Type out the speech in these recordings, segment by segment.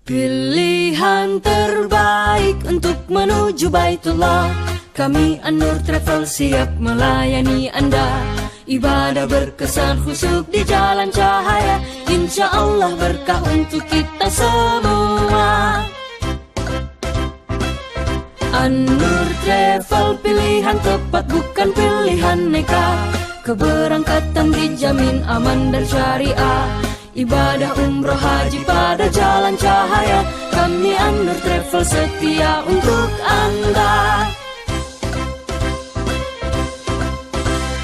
Pilihan terbaik untuk menuju Baitullah. Kami An-Nur Travel siap melayani Anda. Ibadah berkesan khusyuk di jalan cahaya. Insya Allah berkah untuk kita semua. An-Nur Travel pilihan tepat, bukan pilihan nekat. Keberangkatan dijamin aman dan syariah. Ibadah umroh haji pada jalan cahaya. Kami An-Nur Travel setia untuk Anda.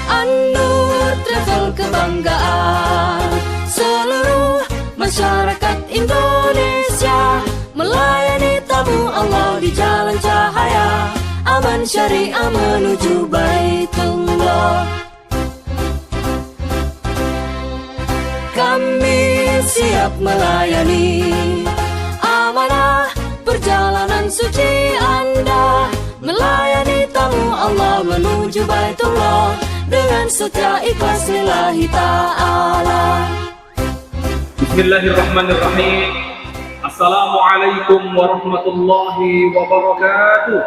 An-Nur Travel kebanggaan seluruh masyarakat Indonesia. Melayani tamu Allah di jalan cahaya. Aman syariah menuju Baitullah. Kami siap melayani amanah perjalanan suci Anda. Melayani tamu Allah menuju Baitullah dengan setia ikhlas lillahi ta'ala. Bismillahirrahmanirrahim. Assalamualaikum warahmatullahi wabarakatuh.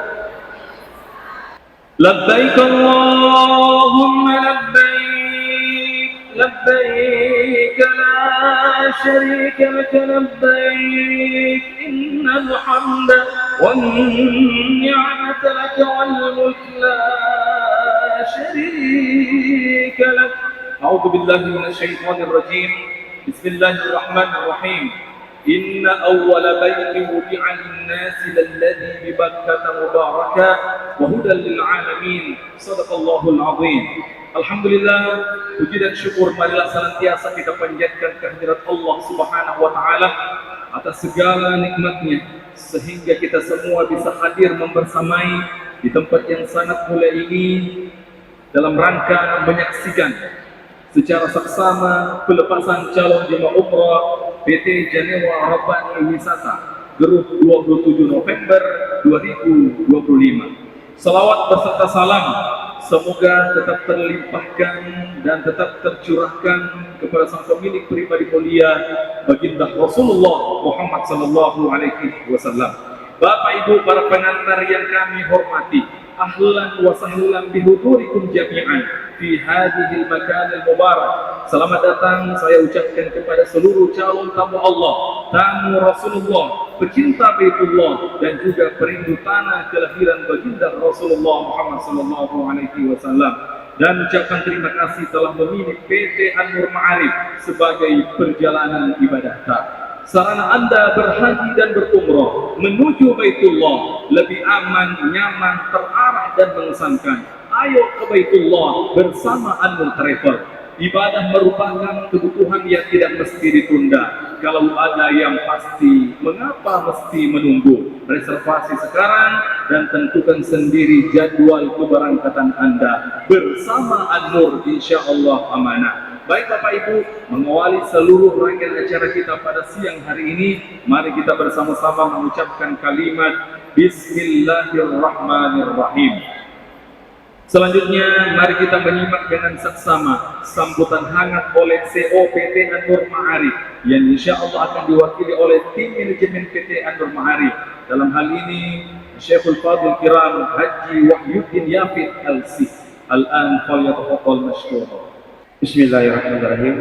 Labbaik Allahumma labbaik, labbaik la syarika laka labbaik, innal hamda wan ni'mata laka wal mulk la syarika lak. A'udzu billahi minasyaitonir rajim. Bismillahirrahmanirrahim. Inna awwala bayti wudi'a lin-nasi lalladzi bi Bakkah mubaraka wa hudan lil alamin. Shadaqallahul azim. Alhamdulillah, puji dan syukur marilah senantiasa kita panjatkan kehadirat Allah Subhanahu wa taala atas segala nikmatnya sehingga kita semua bisa hadir membersamai di tempat yang sangat mulia ini dalam rangka menyaksikan secara saksama pelepasan calon jemaah umrah PT Janewa Rabbani Wisata Grup 27 November 2025. Salawat beserta salam semoga tetap terlimpahkan dan tetap tercurahkan kepada sang pemilik pribadi mulia baginda Rasulullah Muhammad sallallahu alaihi wasallam. Bapak Ibu para pengantar yang kami hormati, ahlan wa sahlan bihudurikum jami'an fi hadhil makanil mubarak. Selamat datang saya ucapkan kepada seluruh calon tamu Allah, tamu Rasulullah, pecinta Baitullah dan juga perindu tanah kelahiran baginda Rasulullah Muhammad sallallahu alaihi wasallam. Dan ucapkan terima kasih telah memilih PT An-Nur Ma'arif sebagai perjalanan ibadah kita. Sarana Anda berhaji dan berumrah menuju Baitullah lebih aman, nyaman, terarah dan mengesankan. Ayo ke Baitullah bersama An-Nur Travel. Ibadah merupakan kebutuhan yang tidak mesti ditunda. Kalau ada yang pasti, mengapa mesti menunggu? Reservasi sekarang dan tentukan sendiri jadwal keberangkatan Anda bersama An-Nur, insya Allah amanah. Baik Bapak Ibu, mengawali seluruh rangkaian acara kita pada siang hari ini, mari kita bersama-sama mengucapkan kalimat Bismillahirrahmanirrahim. Selanjutnya, mari kita menyimak dengan saksama sambutan hangat oleh CEO PT An-Nur Ma'arif yang insya Allah akan diwakili oleh tim manajemen PT An-Nur Ma'arif. Dalam hal ini, Syekhul Fadil Kiram Haji Wahyuddin Yafid Al-Sih. Al-an falyatafaddal mashkura. Bismillahirrahmanirrahim.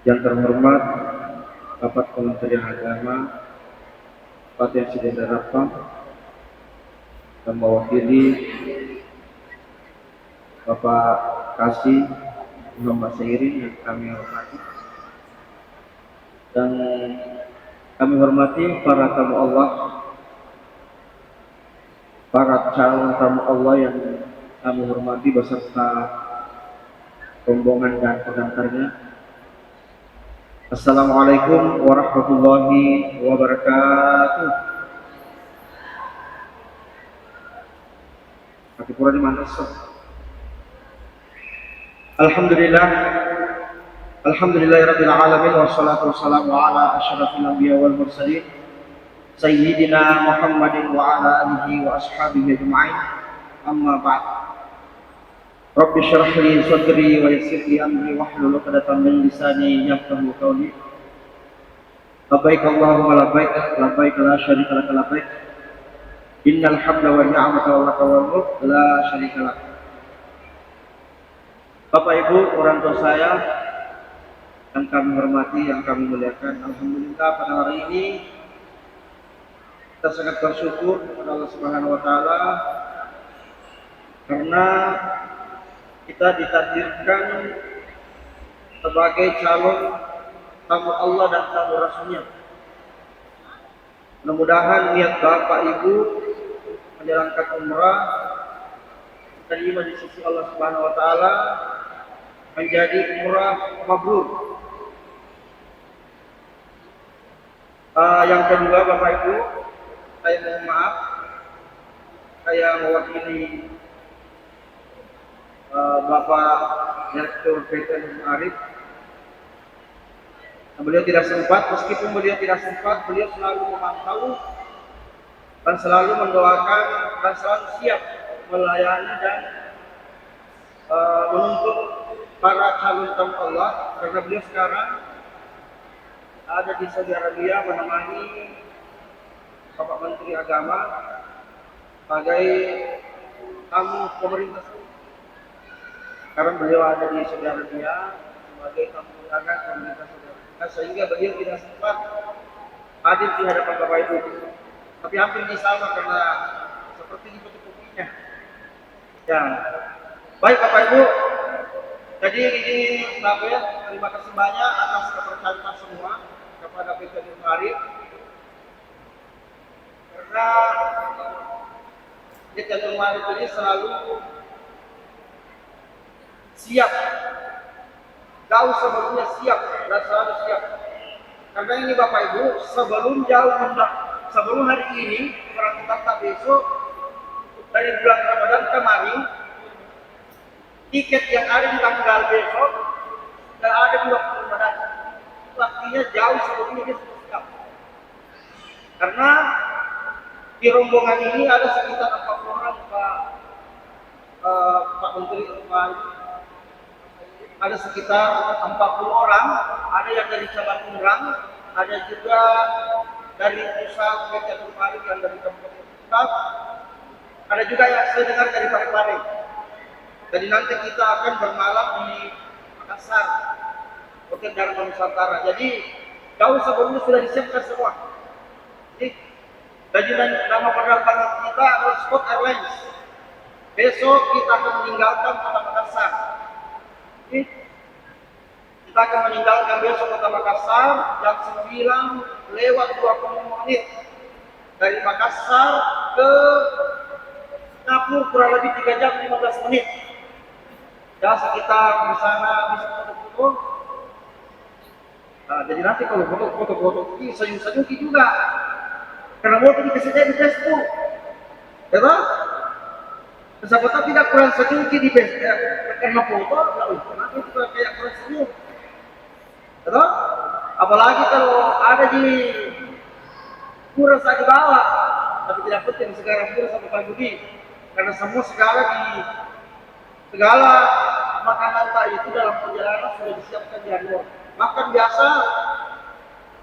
Yang terhormat Bapak Kementerian Agama, Bapak yang sudah dirapam dan mewakili Bapak Kasih Muhammad Sairin yang kami hormati, dan kami hormati para tamu Allah, para calon tamu Allah yang kami hormati beserta rombongan dan pengantarnya. Assalamualaikum warahmatullahi wabarakatuh. Pakipura di mana? Alhamdulillah, alhamdulillahirabbil alamin wassalatu wassalamu ala asyrafil anbiya wal mursalin sayyidina Muhammadin wa ala alihi wa ashabihi ajma'in. Amma ba'd. Rabbi syrah li sadri wa yassir li amri wahlul 'uqdatam min lisani yafqahu qawli. Labbaik Allahumma labbaik, labbaik la syarika lak labbaik. Innal hamda wan ni'mata laka wal mulk la syarika lak. Bapak Ibu, orang tua saya yang kami hormati, yang kami muliakan, alhamdulillah pada hari ini kita sangat bersyukur kepada Allah Subhanahu wa taala karena kita ditakdirkan sebagai calon tamu Allah dan tamu Rasulnya. Mudah-mudahan niat Bapak Ibu menjalankan umrah diterima di sisi Allah Subhanahu wa taala menjadi umrah mabrur. Yang kedua, Bapak Ibu, saya mohon maaf, saya mewakili Bapak Direktur PT Arif. Beliau tidak sempat, meskipun beliau tidak sempat, beliau selalu memantau dan selalu mendoakan dan selalu siap melayani dan menuntut para calon tamu Allah, karena beliau sekarang ada di Saudi Arabia menemani Bapak Menteri Agama sebagai tamu pemerintah. Karena beliau ada di Saudi Arabia sebagai tamu undangan pemerintah Saudi Arabia, sehingga beliau tidak sempat hadir di hadapan Bapak Ibu. Tapi hampir sama karena seperti di fotokopinya. Ya, baik Bapak Ibu. Jadi ini terima kasih banyak atas kepercayaan semua kepada PT Arif. Karena PT Arif ini selalu siap, jauh sebelumnya siap dan selalu siap. Karena ini Bapak Ibu, sebelum hari ini, orang kita besok dari bulan Ramadan kemarin, tiket yang ada di tanggal besok dan ada di waktu Ramadan, waktunya jauh sebelumnya dia sudah siap. Karena di rombongan ini ada sekitar 40 orang Pak Menteri, ada sekitar 40 orang, ada yang dari cabang Umrah, ada juga dari pusat PT Arif yang dari Kabupaten Pusat, ada juga yang saya dengar dari Parepare. Jadi nanti kita akan bermalam di Makassar, Hotel Dharma Nusantara. Jadi jauh sebelumnya sudah disiapkan semua. Jadi nama penerbangan kita adalah Scott Airlines. Besok kita akan meninggalkan kota Makassar. Kita akan meninggalkan besok kota Makassar jam 9:20 dari Makassar ke Singapura kurang lebih 3 jam 15 menit. Ya sekitar di sana bisa foto-foto. Nah, jadi nanti kalau foto-foto ini senyum-senyum juga. Karena foto dikasih saya di Facebook. Ya toh? Siapa tahu tidak kurang senyum di Facebook. Karena foto, kenapa itu kayak kurang senyum? Ya toh? Apalagi kalau ada di kurang di bawah. Tapi tidak penting sekarang kurang sampai pagi. Karena semua segala makanan itu dalam perjalanan sudah disiapkan di luar. Makan biasa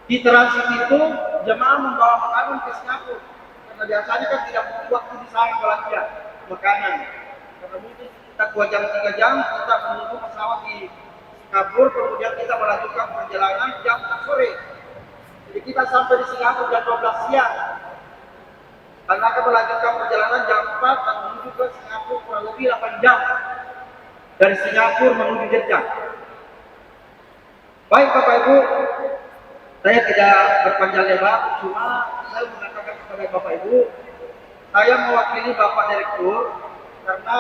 di transit itu jemaah membawa makanan ke Singapura. Karena biasanya kan tidak butuh waktu di sana belanja makanan. Karena mungkin kita 2 jam 3 jam kita menunggu pesawat di Singapura, kemudian kita melanjutkan perjalanan jam 6 sore. Jadi kita sampai di Singapura jam 12 siang. Karena akan melanjutkan perjalanan jam 4 dan menuju ke Singapura kurang lebih 8 jam. Dari Singapura menuju Jeddah. Baik Bapak Ibu, saya tidak berpanjang lebar, cuma saya mengatakan kepada Bapak Ibu, saya mewakili Bapak Direktur karena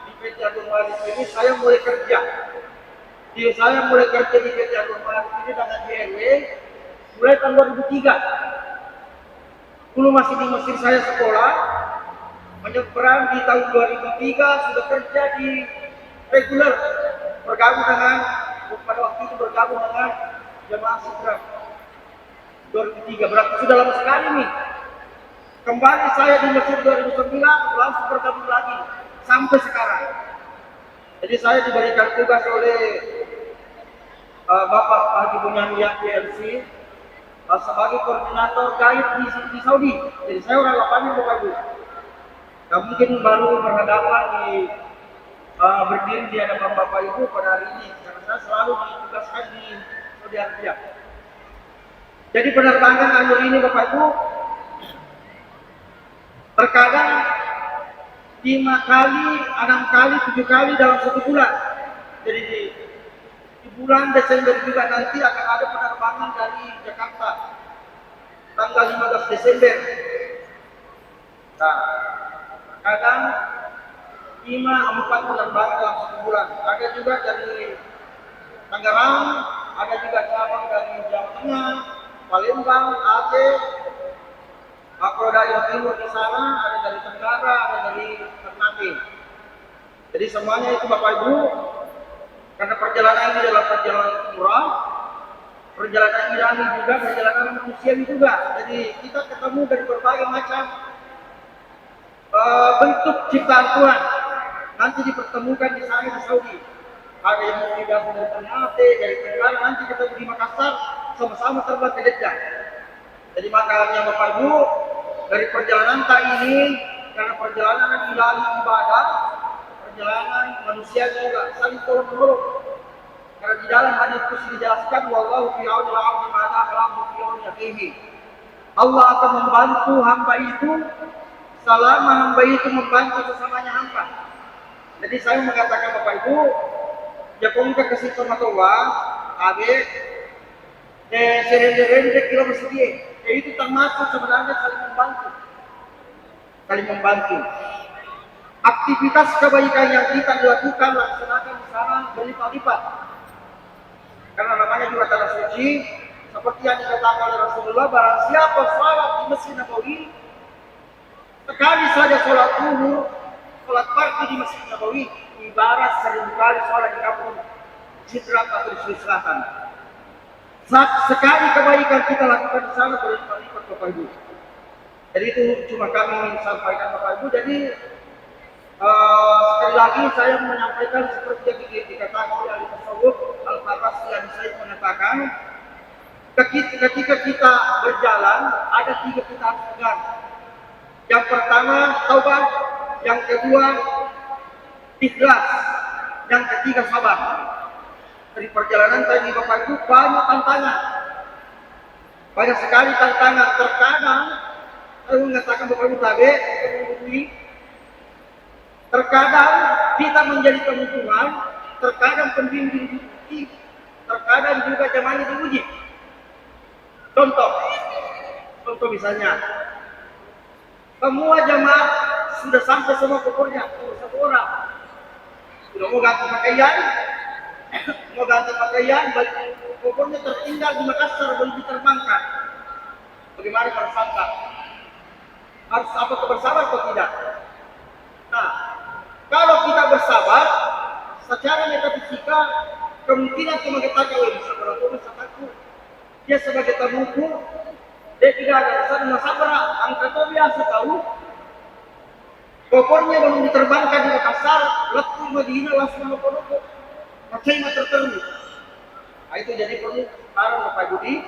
di PT Agung Arif ini saya mulai kerja. Jadi saya mulai kerja di PT Agung Arif ini dengan DRW mulai tahun 2003. Dulu masih di Mesir saya sekolah, menyeberang di tahun 2003 sudah kerja di reguler, bergabung dengan pada waktu itu bergabung dengan jemaah Sidra 2003, berarti sudah lama sekali nih. Kembali saya di Mesir 2009 langsung bergabung lagi sampai sekarang. Jadi saya diberikan tugas oleh Bapak Haji Bunyamin PLC sebagai koordinator guide di Saudi. Jadi saya orang lapangan Bapak Ibu. Nah, mungkin baru berhadapan berdiri di hadapan Bapak Ibu pada hari ini karena saya selalu ditugaskan di Saudi Arabia. Jadi penerbangan annual ini Bapak Ibu terkadang 5 kali, 6 kali, 7 kali dalam 1 bulan. Jadi di bulan Desember juga nanti akan ada penerbangan dari Jakarta tanggal 15 Desember. Nah, kadang 5-4 penerbangan dalam 1 bulan. Ada juga dari Tangerang, ada juga cabang dari Jawa Tengah, Palembang, Aceh, Polda Jawa Timur di sana, ada dari Tenggara, ada dari Ternate. Jadi semuanya itu Bapak Ibu, karena perjalanan ini adalah perjalanan umrah, perjalanan ilahi juga, perjalanan manusiawi juga. Jadi kita ketemu dari berbagai macam bentuk ciptaan Tuhan. Nanti dipertemukan di sana di Saudi. Ada yang tidak dari Ternate, dari Tenggara, nanti ketemu di Makassar, sama-sama terbang ke Jeddah. Jadi makanya Bapak Ibu, dari perjalanan ini, karena perjalanan ilahi ibadah, perjalanan manusia juga saling tolong menolong. Karena di dalam hadis itu dijelaskan, wallahu fi auni al-'abdi ma al-'abdu fi auni akhihi. Allah akan membantu hamba itu selama hamba itu membantu sesamanya hamba. Jadi saya mengatakan Bapak Ibu, Japonka kasih Allah, abe, serende kilo bersedia. Itu termasuk sebenarnya saling membantu. Aktivitas kebaikan yang kita lakukan laksanakan di sana berlipat-lipat. Karena namanya juga tanah suci, seperti yang dikatakan oleh Rasulullah, barang siapa salat di Masjid Nabawi, sekali saja salat zuhur, salat fardu di Masjid Nabawi, ibarat 1000 kali salat di kampung Sidrat atau di Sulawesi Selatan. Sekali kebaikan kita lakukan di sana berlipat-lipat Bapak Ibu. Jadi itu cuma kami ingin sampaikan Bapak Ibu. Jadi sekali lagi saya menyampaikan seperti yang dikatakan oleh ahli tasawuf Al-Faras yang saya mengatakan, ketika kita berjalan ada 3 kita harus pegang. Yang pertama taubat, yang kedua ikhlas, yang ketiga sabar. Dari perjalanan tadi Bapak Ibu banyak tantangan, banyak sekali tantangan. Terkadang saya mengatakan Bapak Ibu tadi, terkadang kita menjadi keuntungan, terkadang pembimbing diuji, terkadang juga jamaahnya diuji. Contoh misalnya, semua jamaah sudah sampai semua kokornya, satu orang sudah mau ganti pakaian, kokornya tertinggal di Makassar belum diterbangkan. Bagaimana para sangka? Harus apa bersabar atau tidak? Nah, kalau kita bersabar, secara metafisika kemungkinan kita mengatakan bisa berlaku satu. Dia sebagai tamuku, dia tidak ada kesan masabar. Angkat biasa tahu. Kokornya belum diterbangkan di Makassar, letup Madinah langsung menopok. Percaya tertentu. Nah, itu jadi perlu sekarang Bapak Ibu di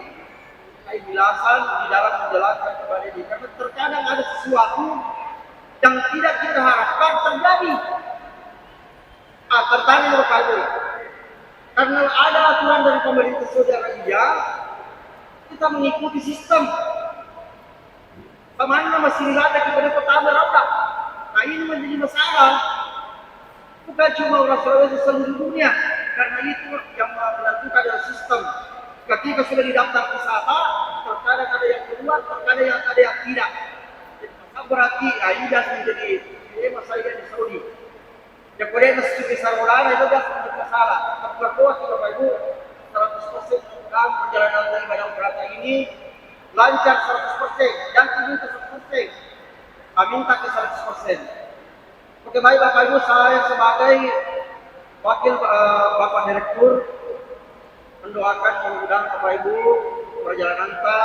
jelasan di dalam menjelaskan kepada diri. Karena terkadang ada sesuatu yang tidak kita harapkan terjadi. Tertanya Bapak Ibu. Karena ada aturan dari pemerintah Saudi Arabia, kita mengikuti sistem. Kemana masih ada kepada pertama rata. Nah ini menjadi masalah. Bukan cuma orang Sulawesi seluruh dunia, karena itu yang menentukan adalah sistem. Ketika sudah didaftar wisata, terkadang ada yang keluar, terkadang ada yang tidak. Jadi berarti ini dah menjadi masalah di Saudi. Yang kemudian studi sarudana itu dah menjadi masalah. Tapi berdoa kita Bapak Ibu 100% dalam perjalanan dari Badan Berata ini lancar 100%, jangan minta 100%, minta ke 100%. Oke baik Bapak Ibu, saya sebagai wakil Bapak Direktur mendoakan mudah-mudahan Bapak Ibu perjalanan kita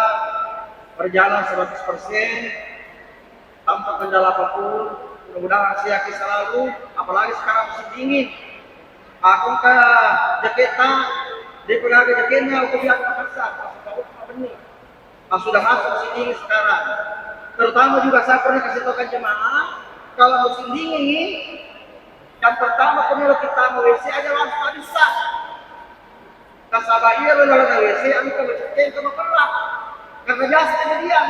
berjalan 100% tanpa kendala apapun. Mudah-mudahan siap selalu, apalagi sekarang musim dingin. Aku ke Jakarta, di penaga Jakarta, aku biar ke pasar, masuk ke benih. sudah masuk musim dingin sekarang. Terutama juga saya pernah kasih tahu kan jemaah, kalau musim dingin, yang pertama kalau kita mau WC aja langsung tak bisa. Kasabahir kalau WC, aku kalau cekin sama pelak. Karena biasa kejadian.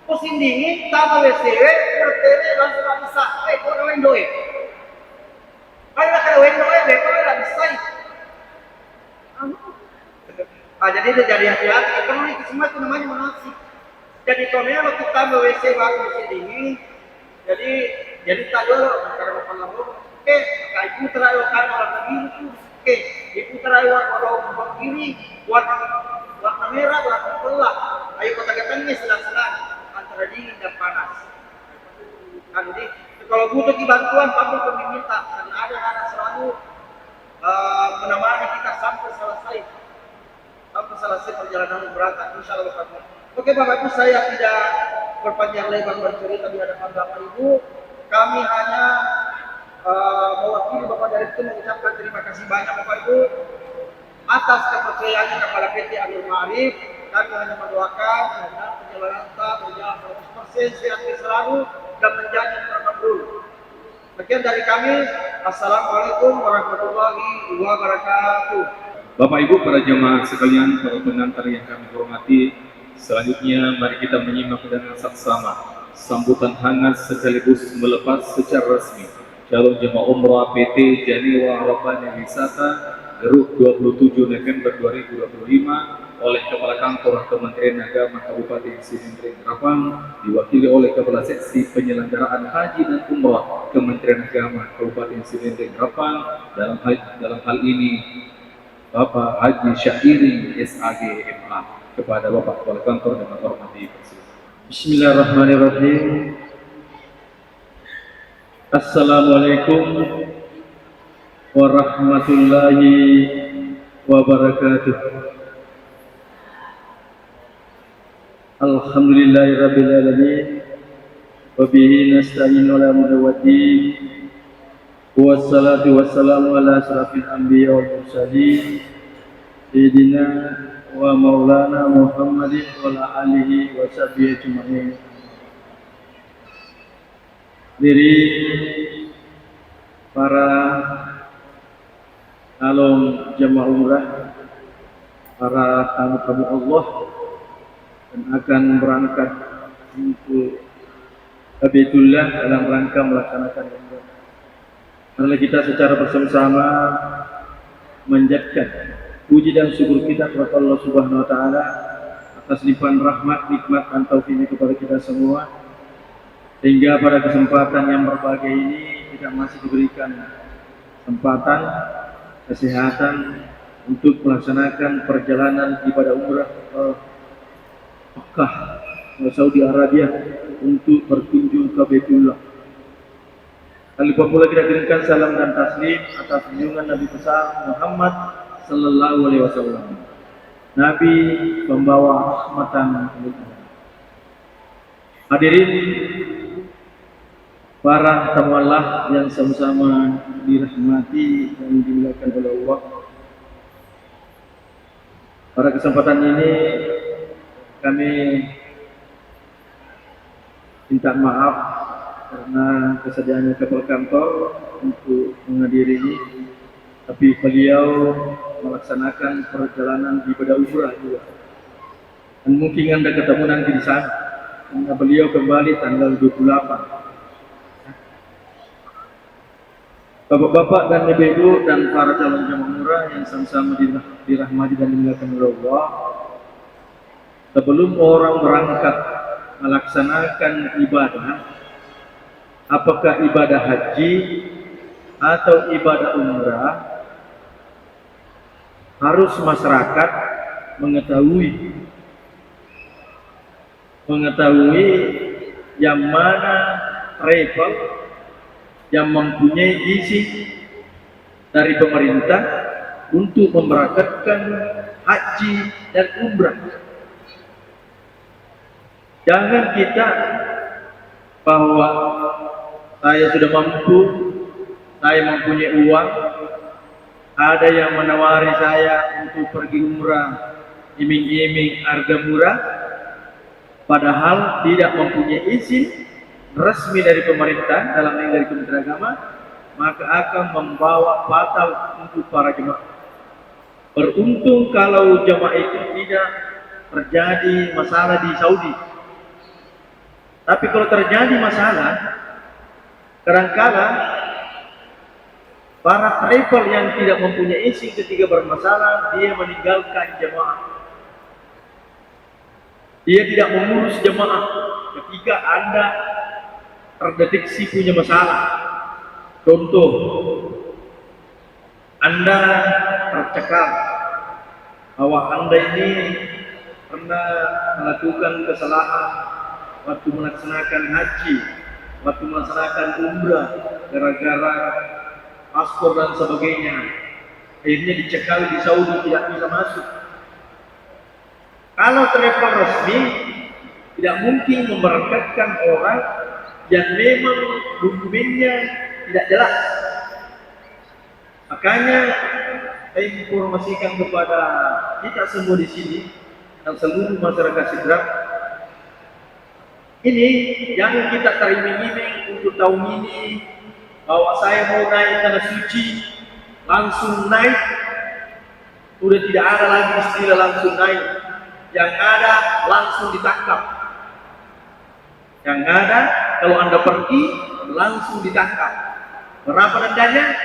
Musim dingin, tambah WC, bertele langsung tak bisa. Kau ada window kalau ada window kau tak bisa. Jadi dia jadi hati-hati. Karena itu semua itu namanya munafik. Jadi kalau kita tambah WC waktu musim dingin, jadi tak dulu karena makan oke, ibu terayu kan warna biru tuh, oke, ibu terayu warna kiri, warna merah, warna pelah. Ayo kota ketengnya sedang-sedang antara dingin dan panas. Nah, jadi kalau butuh bantuan, kamu pun diminta karena ada anak selalu menemani kita sampai selesai perjalanan berangkat. Insya Allah kamu. Oke Bapak Ibu, saya tidak berpanjang lebar bercerita di hadapan Bapak Ibu. Kami hanya mewakili Bapak Direktur mengucapkan terima kasih banyak Bapak Ibu atas kepercayaannya kepada PT Anur Ma'arif. Kami hanya mendoakan perjalanan kita berjalan 100% sehat selalu dan menjadi terkabul. Sekian dari kami. Assalamualaikum warahmatullahi wabarakatuh. Bapak Ibu para jemaah sekalian, para pengantar yang kami hormati, selanjutnya mari kita menyimak dengan saksama sambutan hangat sekaligus melepas secara resmi calon jemaah umrah PT Janiwa Arafah Wisata Geruk 27 November 2025 oleh Kepala Kantor Kementerian Agama Kabupaten Sinindring Rapang, diwakili oleh Kepala Seksi Penyelenggaraan Haji dan Umrah Kementerian Agama Kabupaten Sinindring Rapang. Dalam hal ini Bapak Haji Syairi SAG MA. Kepada Bapak Kepala Kantor dengan hormati persilakan. Bismillahirrahmanirrahim. Assalamualaikum warahmatullahi wabarakatuh. Alhamdulillahirabbil alamin. Wa bihi nasta'inu ala umuri waddin. Wassalatu wassalamu ala asrafil anbiya wal mursalin. Sayyidina wa maulana Muhammadin wa ala alihi wa sahbihi ajma'in. Diri para calon jemaah umrah, para tamu-tamu Allah dan akan berangkat untuk Baitullah dalam rangka melaksanakan umrah. Marilah kita secara bersama-sama menjadikan puji dan syukur kita kepada Allah Subhanahu wa taala atas limpahan rahmat, nikmat dan taufiknya kepada kita semua, sehingga pada kesempatan yang berbahagia ini kita masih diberikan kesempatan kesehatan untuk melaksanakan perjalanan ibadah umrah ke Makkah, Saudi Arabia, untuk berkunjung ke Baitullah. Kali pula kita kirimkan salam dan taslim atas junjungan Nabi besar Muhammad sallallahu alaihi wasallam, Nabi pembawa rahmatan lil alamin. Hadirin para tamu Allah yang sama-sama dirahmati dan dimuliakan oleh Allah. Pada kesempatan ini kami minta maaf karena kesediaannya Kepala Kantor untuk menghadiri ini, tapi beliau melaksanakan perjalanan ibadah umrah juga. Dan mungkin Anda ketemu nanti di sana, karena beliau kembali tanggal 28. Bapak-bapak dan ibu-ibu dan para calon jemaah umrah yang sama-sama dirahmati dan dimuliakan oleh Allah, sebelum orang berangkat melaksanakan ibadah, apakah ibadah haji atau ibadah umrah, harus masyarakat mengetahui yang mana travel yang mempunyai izin dari pemerintah untuk memberangkatkan haji dan umrah. Jangan kita bahwa saya sudah mampu, saya mempunyai uang, ada yang menawari saya untuk pergi umrah iming-iming harga murah, padahal tidak mempunyai izin resmi dari pemerintah, dalam hal dari Kementerian Agama, maka akan membawa batal untuk para jemaah. Beruntung kalau jemaah itu tidak terjadi masalah di Saudi. Tapi kalau terjadi masalah, kadangkala para travel yang tidak mempunyai izin ketika bermasalah, dia meninggalkan jemaah. Dia tidak mengurus jemaah ketika Anda terdeteksi punya masalah. Contoh, Anda tercekal bahwa Anda ini pernah melakukan kesalahan waktu melaksanakan haji, waktu melaksanakan umrah, gara-gara paspor dan sebagainya, akhirnya dicekal di Saudi, tidak bisa masuk. Kalau travel resmi tidak mungkin memberangkatkan orang yang memang dokumennya tidak jelas. Makanya saya informasikan kepada kita semua di sini dan seluruh masyarakat Sidrap, ini jangan kita teriming-iming untuk tahun ini bahwa saya mau naik tanah suci, langsung naik. Sudah tidak ada lagi istilah langsung naik. Yang ada langsung ditangkap. Yang ada kalau Anda pergi langsung ditangkap. Berapa dendanya?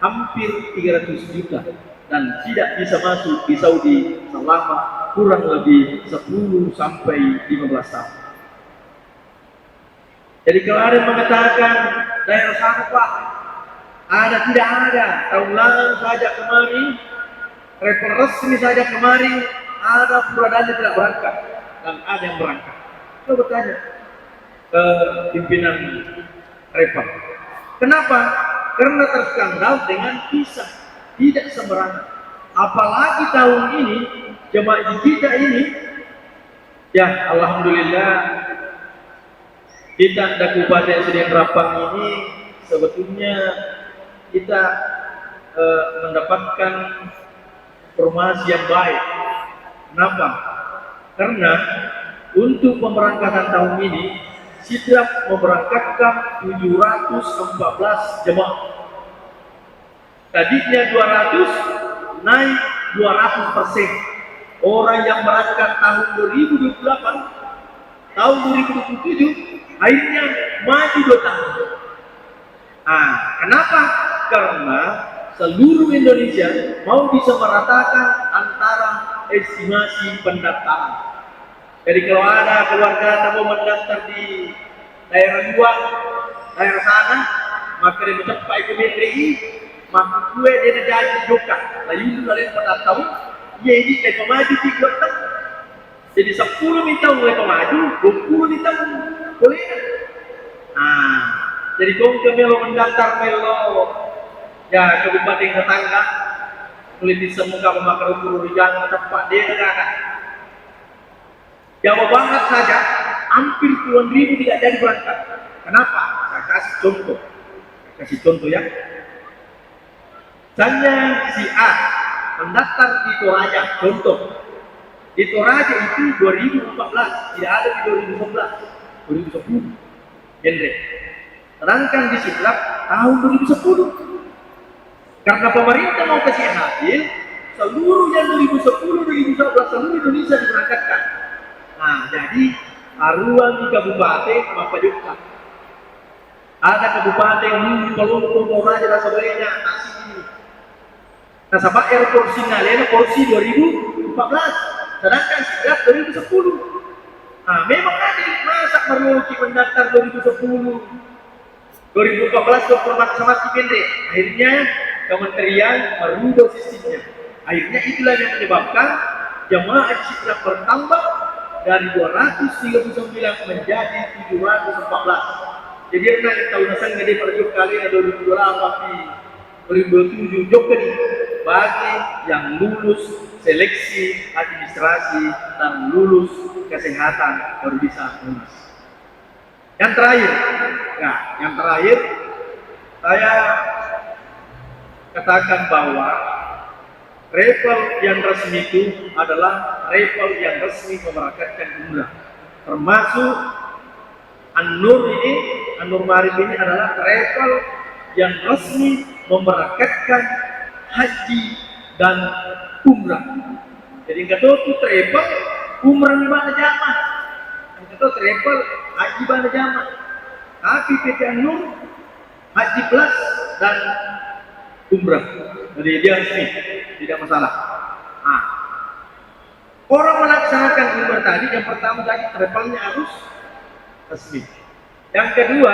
Hampir 300 juta dan tidak bisa masuk di Saudi selama kurang lebih 10 sampai 15 tahun. Jadi kalau ada yang mengatakan daerah sana Pak, ada, tidak ada. Tahun lalu saja kemarin, travel resmi saja kemarin, ada puradanya tidak berangkat dan ada yang berangkat. Saya bertanya ke pimpinan travel, kenapa? Karena terskandal dengan visa, tidak sembarangan. Apalagi tahun ini jemaah kita ini, ya alhamdulillah kita di Kabupaten Sdn Rapang ini sebetulnya kita mendapatkan informasi yang baik. Kenapa? Karena untuk pemberangkatan tahun ini Sidrap memberangkatkan 714 jemaah. Tadinya 200, naik 200%. Orang yang berangkat tahun 2028, tahun 2027, akhirnya maju 2 tahun. Nah, kenapa? Karena seluruh Indonesia mau disamaratakan antara estimasi pendaftaran. Jadi kalau ada keluarga Anda mau mendaftar di daerah luar, daerah sana, maka dia mencapai ke BPI, maka gue dia jadi juga. Lalu kalian pada tahu, ya ini lepas maju 3 tahun. Jadi 10 minta lepas maju, 20 minta boleh. Nah, jadi kau melo mendaftar melo, ya kabupaten tetangga, boleh disemuka memakai ukur jangan tepat dia negara. Jawa Barat saja hampir puluhan ribu tidak jadi berangkat. Kenapa? Saya kasih contoh ya. Misalnya si A mendaftar di Toraja, contoh. Di Toraja itu 2014, tidak ada di 2011, 2010. Genre. Sedangkan di Sidrap tahun 2010. Karena pemerintah mau kasih hasil, seluruh yang 2010, 2011 seluruh Indonesia diberangkatkan. Nah, jadi haruan di kabupaten apa juga. Ada kabupaten di Palombo, Toraja dan sebagainya, kasih ini. Nah, sampai airport Singalena porsi 2014, sedangkan Sidrap 2010. Nah, memang ada masa merugi mendaftar 2010, 2014 konfirmasi pendek. Akhirnya kementerian merubah sistemnya. Akhirnya itulah yang menyebabkan jemaah Sidrap bertambah dari 239 menjadi 714. Jadi yang tahun nasan ngede pada jok kali ada 2027 jok ini bagi yang lulus seleksi administrasi dan lulus kesehatan baru bisa lulus. Yang terakhir, saya katakan bahwa travel yang resmi itu adalah travel yang resmi memberangkatkan umrah. Termasuk An-Nur ini, An-Nur Marif ini adalah travel yang resmi memberangkatkan haji dan umrah. Jadi nggak tahu tuh travel umrah di mana jamaah, nggak tahu travel haji mana jamaah. Tapi PT An-Nur haji plus dan umrah. Jadi dia resmi, tidak masalah. Nah, orang melaksanakan umrah tadi, yang pertama tadi travelnya harus resmi. Yang kedua,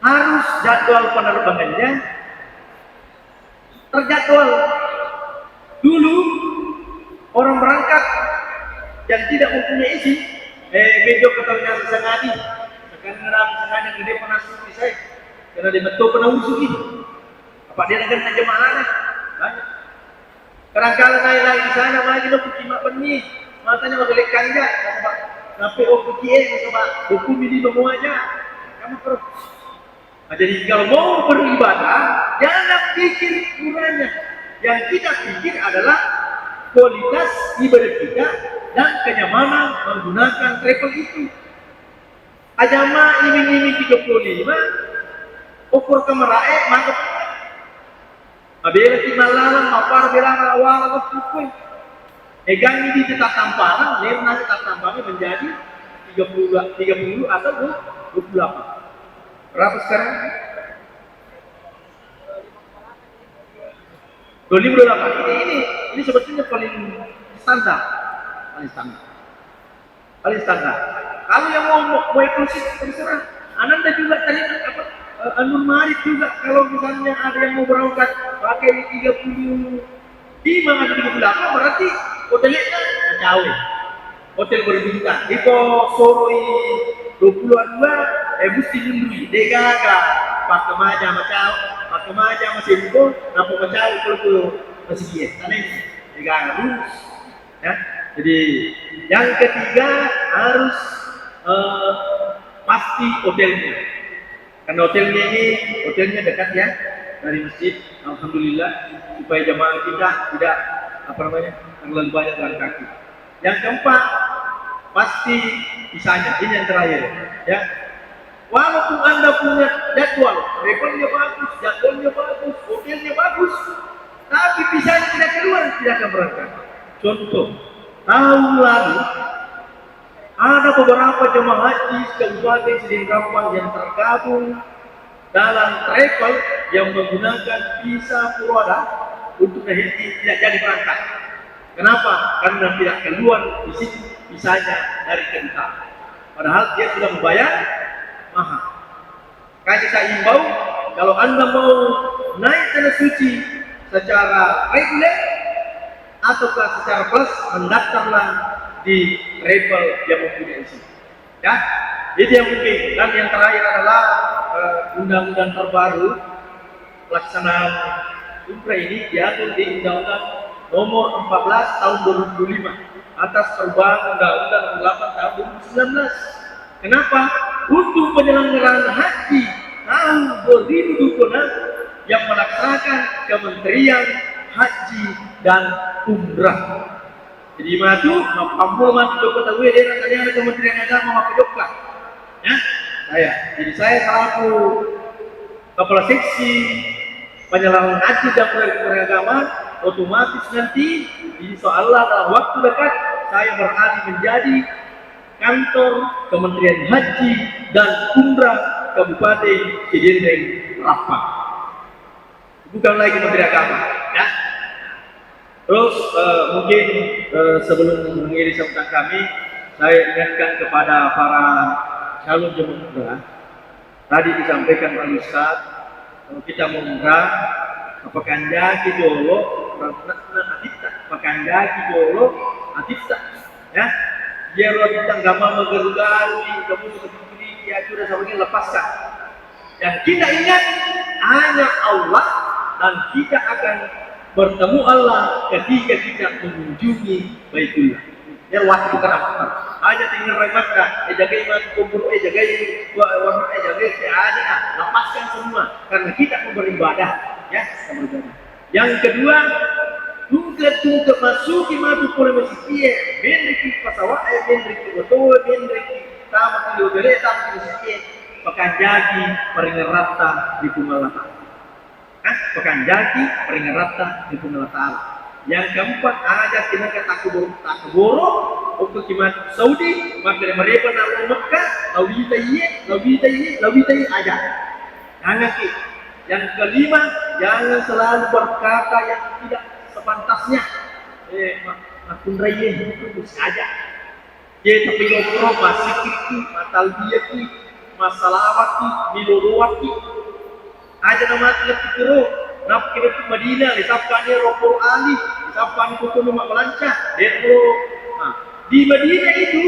harus jadwal penerbangannya terjadwal. Dulu orang berangkat yang tidak mempunyai izin, bejo ketanya sesengadi, sekarang ngerap sengaja gede panas suki saya, karena dia betul pernah usuki. Apa dia akan jemaah banyak. Kadang-kadang naik di sana lagi lo kucima benih, matanya mau beli kanja, sebab sampai kucie, sebab hukum ini semuanya, kamu perlu. Nah, jadi kalau mau beribadah, jangan pikir kurangnya. Yang kita pikir adalah kualitas ibadah kita dan kenyamanan menggunakan travel itu. Ajama iming-iming 35, ukur kemerae, mantap. Abela timalalan, mapar bilang awal pukul. Egang ini tetap tamparan, lerna tetap tampangnya menjadi 30 atau 28. Berapa sekarang? 2028. Ini sebetulnya paling standar. Kalau yang mau eksklusif terserah. Ananda juga tadi An-Nur Marif juga kalau misalnya ada yang mau berangkat pakai 35 atau 38 berarti hotelnya cawe. Hotel berbintang. Iko soroi 22 mesti nundui. Degaga pakai maja macam masih itu nampak macam kalau masih dia. Karena ini degaga lurus. Ya. Jadi yang ketiga harus pasti hotelnya. Karena hotelnya dekat ya dari masjid. Alhamdulillah supaya jamaah kita tidak terlalu banyak jalan kaki. Yang keempat pasti bisanya. Ini yang terakhir ya. Walaupun Anda punya jadwal, travelnya bagus, jadwalnya bagus, hotelnya bagus, tapi bisanya tidak keluar, tidak akan berangkat. Contoh, tahun lalu ada beberapa jemaah haji Kabupaten Sidin Kampang yang tergabung dalam travel yang menggunakan visa Purwada untuk haji tidak jadi berangkat. Kenapa? Karena tidak keluar di situ visanya dari kedutaan. Padahal dia sudah membayar mahal. Kayak saya imbau, kalau Anda mau naik tanah suci secara reguler ataukah secara plus, mendaftarlah di travel yang mempunyai izin. Ya, itu yang mungkin. Dan yang terakhir adalah undang-undang terbaru pelaksanaan umrah ini diatur di Undang-Undang Nomor 14 Tahun 2005 atas perubahan Undang-Undang 8 Tahun 2019. Kenapa? Untuk penyelenggaraan haji tahun 2026 yang melaksanakan Kementerian Haji dan Umrah. Jadi matu, ampun matu dokter tahu dia katanya ada Kementerian Agama maka dokter. Ya, Jadi saya selaku kepala seksi penyelenggaraan haji dan agama, otomatis nanti insyaallah dalam waktu dekat saya beralih menjadi kantor Kementerian Haji dan Umrah Kabupaten Cidendeng Rapang. Bukan lagi Menteri Agama, ya. Terus mungkin sebelum mengakhiri sambutan kami, saya ingatkan kepada para calon jemaah umrah. Tadi disampaikan oleh Ustaz, kalau kita mau umrah, Pakanja Kidolo, Pakanja Kidolo, Atipta, ya. Dia kita nggak mau menggaru-garu, kamu seperti dia sudah sampai lepaskan. Yang kita ingat hanya Allah dan kita akan bertemu Allah ketika kita mengunjungi Baitullah. Ya waktu kenapa? Hanya tinggal rematkan, jaga iman kubur, jaga warna, jaga aja, lepaskan semua karena kita mau beribadah, ya. Yang kedua tungkat masuki matu pole masjid benriki pasawa benriki betul benriki tamu kilo bere tamu kilo masjid pekan jagi peringat rata di Pungalata. Pekan jagi peringat rata di Pungalata. Yang keempat ada kita ke takboro untuk kimat Saudi maka mereka nak Mekah lawi tayi aja. Jangan ki. Yang kelima jangan selalu berkata yang tidak sepantasnya. Akun raya itu saja. Dia tapi ngobrol masih ki matalbiyah ki masalawat ki milorowat ki. Aja nama kita pikiro nak kita ke Madinah, disapkan dia Rasul Ali, disapkan kutu Mak Melancar, dia di Madinah itu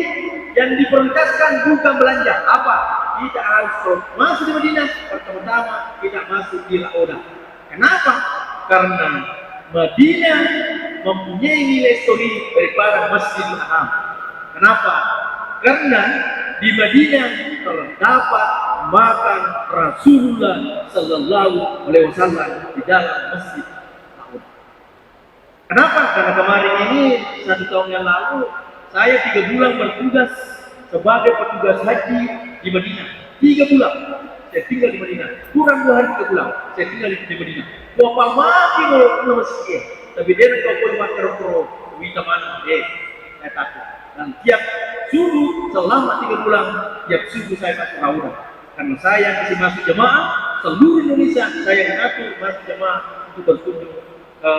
yang diprioritaskan bukan belanja apa? Kita harus masuk di Madinah pertama kita masuk di Laudah. Kenapa? Karena Madinah mempunyai nilai story daripada Masjidil Haram. Kenapa? Karena di Madinah terdapat makan Rasulullah Sallallahu Alaihi Wasallam di dalam masjid. Kenapa? Karena kemarin ini 1 tahun yang lalu saya 3 bulan bertugas sebagai petugas haji di Madinah. 3 bulan saya tinggal di Madinah. Kurang 2 hari 3 bulan saya tinggal di Madinah. Wapa mati mau masjid. Tapi dia nak kau buat terpro wita mana saya takut. Dan tiap subuh selama 3 bulan tiap subuh saya masuk Raudah. Karena saya masih masuk jemaah seluruh Indonesia saya mengatur masuk jemaah untuk berkunjung ke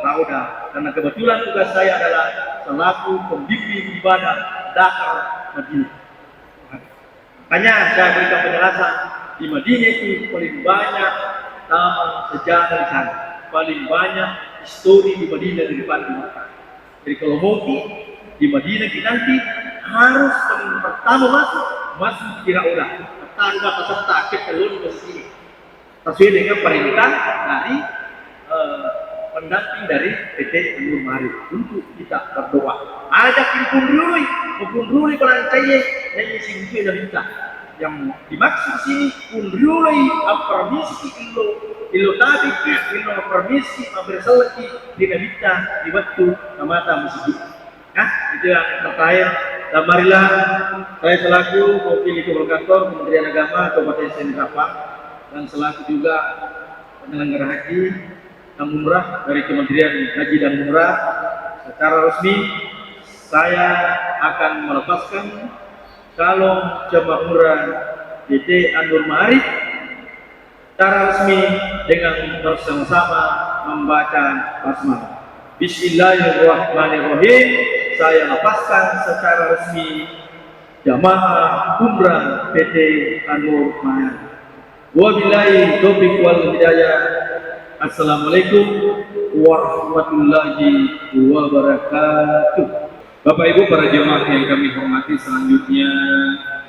Raudah. Karena kebetulan tugas saya adalah selaku pembimbing ibadah Dakar Madinah. Makanya saya berikan penjelasan di Madinah itu paling banyak taman sejarah di sana, paling banyak histori di Madinah daripada di Makkah. Jadi kalau mau di Madinah kita nanti harus paling pertama masuk di Raudah. Tanpa peserta kita lulus ke sini sesuai dengan perintah dari pendamping dari PT Anur Ma'arif untuk kita berdoa. Ada pun pelancainya yang isi dan minta. Yang dimaksud sini pun permisi ilo tadi ilo permisi berseleki tidak minta di waktu mata masjid. Itu yang terakhir. Dan marilah saya selaku wakil Ketua Kantor Kementerian Agama Kabupaten Sendapang dan selaku juga penyelenggara haji dan umrah dari Kementerian Haji dan Umrah secara resmi saya akan melepaskan calon jemaah umrah PT Anur Ma'arif secara resmi dengan bersama-sama membaca basmalah. Bismillahirrahmanirrahim. Saya lepaskan secara resmi jamaah umrah PT Anur Ma'arif. Wabillahi taufiq wal hidayah. Assalamualaikum warahmatullahi wabarakatuh. Bapak Ibu para jemaah yang kami hormati, selanjutnya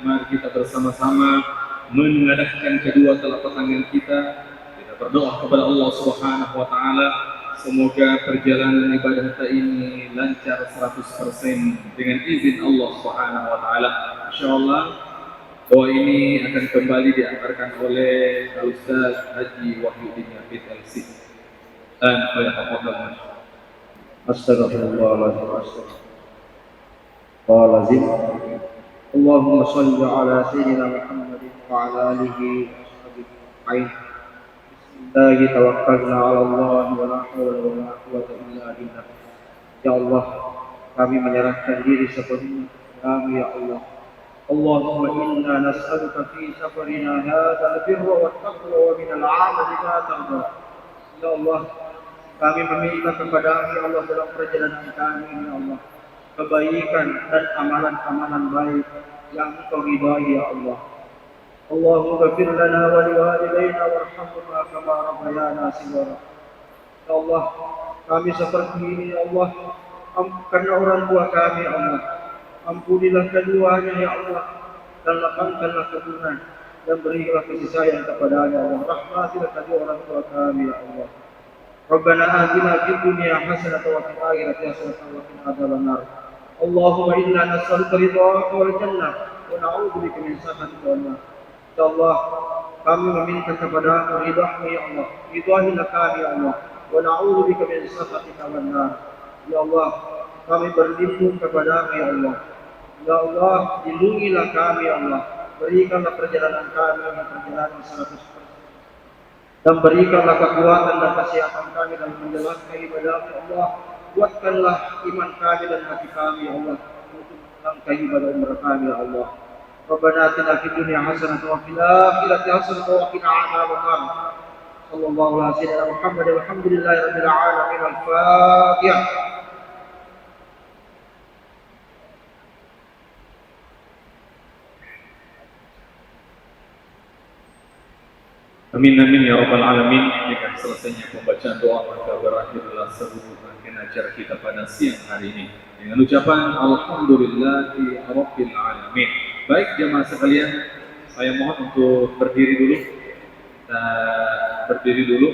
mari kita bersama-sama menengadahkan kedua telapak tangan kita berdoa kepada Allah Subhanahu wa taala. Semoga perjalanan ibadah kita ini lancar 100% dengan izin Allah Subhanahu wa taala. Insyaallah doa ini akan kembali diantarkan oleh Ustaz Haji Wahyudin Yafid LC. Dan pada Bapak Astagfirullahaladzim. Allahumma salli ala sayyidina Muhammadin wa ala alihi wa sahbihi. Bismillahi tawakkalna ala Allah wa la hawla wa la quwwata illa billah. Ya Allah, kami menyerahkan diri sepenuhnya kami ya Allah. Allahumma inna nas'aluka fi safarina hadha al-birra wa taqwa wa min al-'amali ma tarda. Ya Allah, kami meminta kepada-Mu ya Allah dalam perjalanan kami ya Allah kebaikan dan amalan-amalan baik yang Engkau ridai ya Allah. Allahumma ghfir lana wa liwalidayna warhamhuma kama rabbayana shighara. Ya Allah, kami seperti ini ya Allah, karena orang tua kami ya Allah. Ampunilah keduanya ya Allah dan lapangkanlah keturunan dan berilah kasih sayang kepadanya ya Allah. Rahmatilah kedua orang tua kami ya Allah. Rabbana atina fid dunya hasanatan wa fil akhirati hasanatan wa qina adzabannar. Allahumma inna nas'aluka ridhaka wal jannah wa na'udzubika min sakhatika wan nar. Ya Allah, kami meminta kepada-Mu ridha-Mu ya Allah. Ridhahilah kami ya Allah wa na'udzubika min sakhatika wan nar. Ya Allah, kami berlindung kepadamu ya Allah. Ya Allah, lindungilah kami ya Allah. Berikanlah perjalanan kami perjalanan 100%. Dan berikanlah kekuatan dan kesehatan kami dalam menjalankan ibadah ya Allah. Kuatkanlah iman kami dan hati kami ya Allah untuk menjalankan ibadah umrah kami ya Allah. Rabbana atina fid dunya hasanah wa fil akhirati hasanah wa qina adzabannar. Sallallahu alaihi wasallam Muhammad walhamdulillahi rabbil alamin. Al-Fatihah. Amin amin ya rabbal alamin. Dengan selesainya pembacaan doa maka berakhirlah seluruh rangkaian acara kita pada siang hari ini dengan ucapan alhamdulillahi rabbil alamin. Baik jemaah sekalian, saya mohon untuk berdiri dulu. Kita berdiri dulu.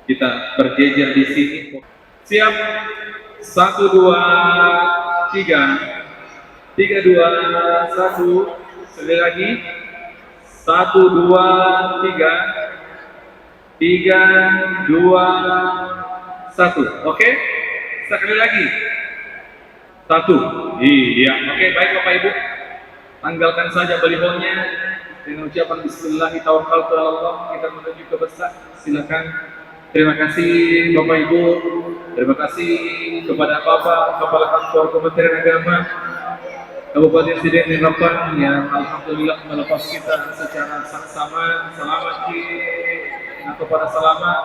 Kita berjejer di sini. Siap? 1 2 3. 3 2 1. Sekali lagi. 1 2 3. 3 2 1. Oke? Sekali lagi. 1. Iya. Oke, baik Bapak Ibu. Tanggalkan saja balihonya dengan ucapan Bismillahirrahmanirrahim. Kita menuju ke besar. Silakan. Terima kasih Bapak Ibu. Terima kasih kepada Bapak Kepala Kantor Kementerian Agama Kabupaten Sidin Lampang yang alhamdulillah melepas kita secara saksama. Selamat atau pada selamat.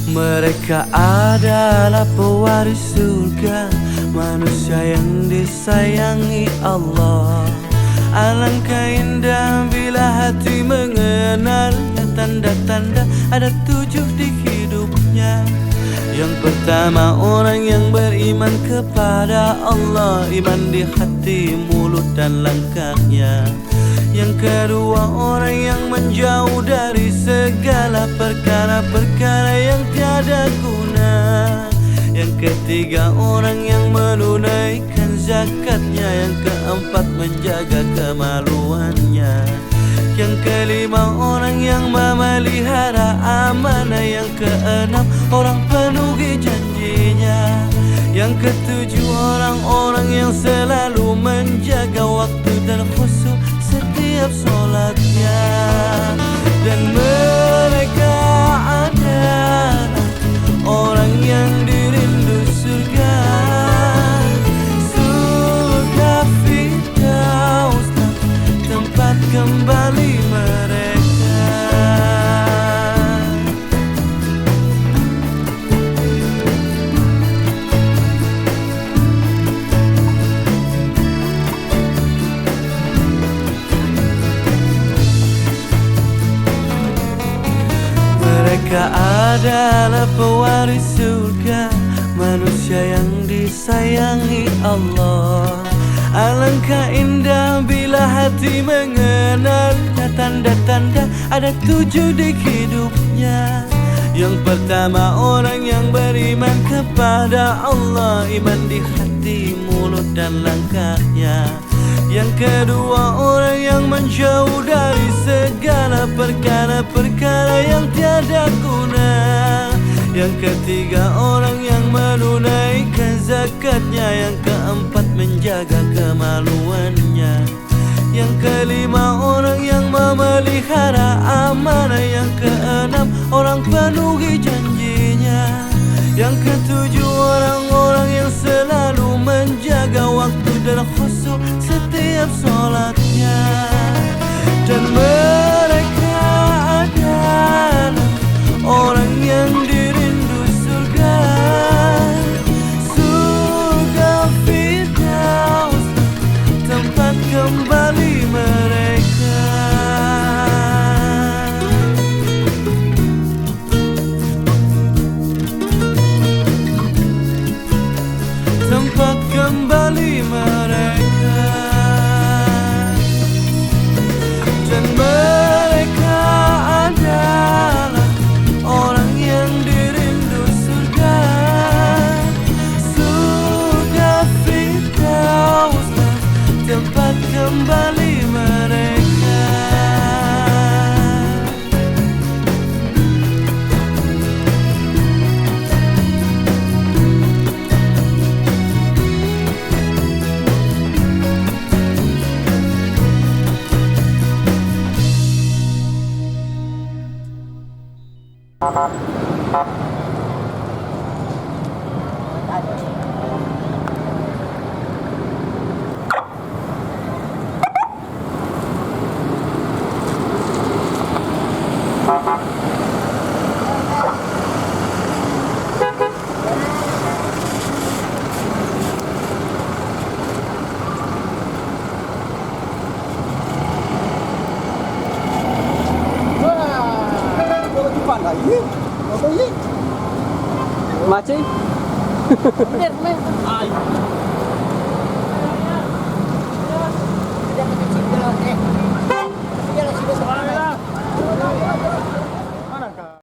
Mereka adalah pewaris surga, manusia yang disayangi Allah. Alangkah indah bila hati mengenalnya. Tanda-tanda ada 7 di hidupnya. Yang pertama orang yang beriman kepada Allah, iman di hati, mulut dan langkahnya. Yang kedua orang yang menjauh dari segala perkara-perkara yang tiada guna. Yang ketiga orang yang menunaikan zakatnya. Yang keempat menjaga kemaluannya. Yang kelima orang yang memelihara amanah. Yang keenam orang penuhi janjinya. Yang ketujuh orang-orang yang selalu menjaga waktu dan khusyuk setiap sholatnya. Dan mereka adalah orang yang dirindu surga. Surga Firdaus, tempat kembali mereka. Mereka adalah pewaris surga, manusia yang disayangi Allah. Alangkah indah bila hati mengenalnya. Tanda-tanda ada 7 di hidupnya. Yang pertama orang yang beriman kepada Allah, iman di hati, mulut dan langkahnya. Yang kedua orang yang menjauh dari segala perkara-perkara yang tiada guna. Yang ketiga orang yang menunaikan zakatnya. Yang keempat menjaga kemaluannya. Yang kelima orang yang memelihara amanah. Yang keenam orang penuhi janjinya. Yang ketujuh orang-orang yang selalu menjaga waktu dan khusyuk setiap sholatnya. Dan mereka adalah orang yang dirindu surga. Surga Firdaus, tempat kembali mereka. Tempat kembali mereka. Macing? Bener, bener.